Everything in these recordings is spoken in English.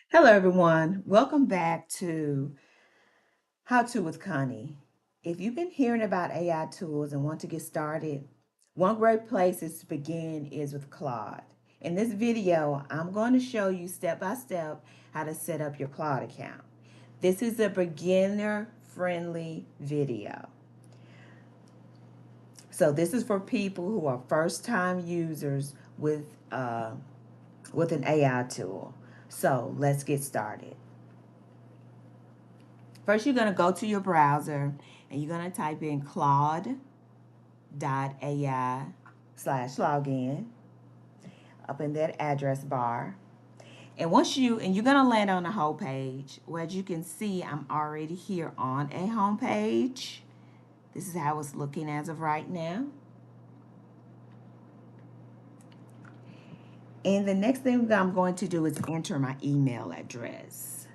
Hello, everyone. Welcome back to How To with Connie. If you've been hearing about AI tools and want to get started, one great place is to begin is with Claude. In this video, I'm going to show you step by step how to set up your Claude account. This is a beginner friendly video. So this is for people who are first time users with an AI tool. So let's get started. First, you're going to go to your browser and you're going to type in Claude.ai/login up in that address bar. And you're going to land on the home page. Well, as you can see, I'm already here on a home page. This is how it's looking as of right now. And the next thing that I'm going to do is enter my email address.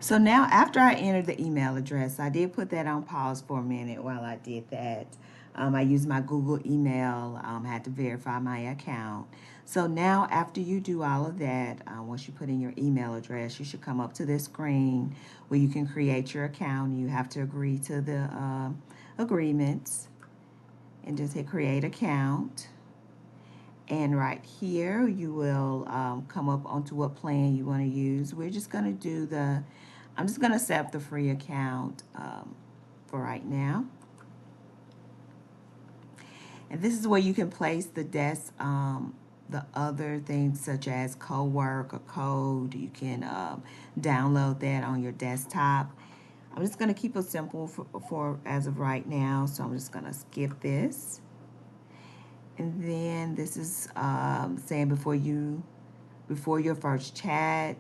So now after I entered the email address, I did put that on pause for a minute while I did that. I used my Google email, had to verify my account. So now after you do all of that, once you put in your email address, you should come up to this screen where you can create your account. You have to agree to the agreements and just hit create account. And right here, you will come up onto what plan you want to use. We're just going to do I'm just going to set up the free account for right now. And this is where you can place the other things such as co-work or code. You can download that on your desktop. I'm just going to keep it simple for as of right now. So I'm just going to skip this. And then this is saying before your first chat,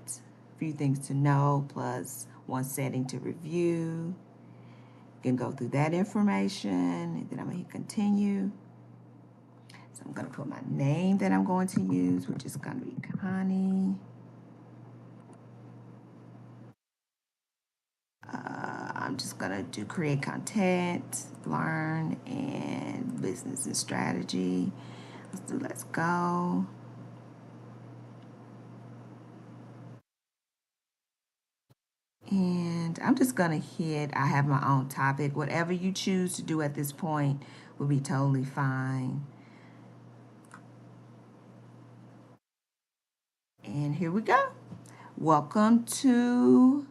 a few things to know, plus one setting to review. You can go through that information, and then I'm going to hit continue. So I'm going to put my name that I'm going to use, which is going to be Connie. I'm just going to do create content, learn, and business and strategy. Let's go. And I'm just going to I have my own topic. Whatever you choose to do at this point will be totally fine. And here we go. Welcome to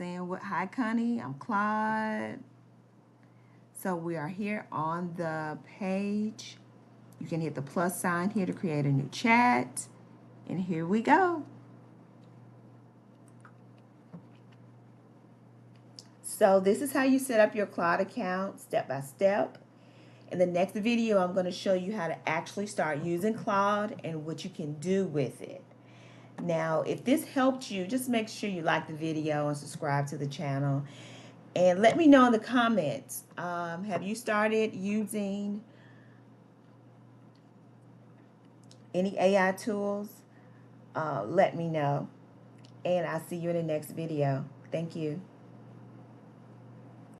hi, Connie. I'm Claude. So we are here on the page. You can hit the plus sign here to create a new chat. And here we go. So this is how you set up your Claude account step by step. In the next video, I'm going to show you how to actually start using Claude and what you can do with it. Now, if this helped you, just make sure you like the video and subscribe to the channel. And let me know in the comments, have you started using any AI tools? Let me know. And I'll see you in the next video. Thank you.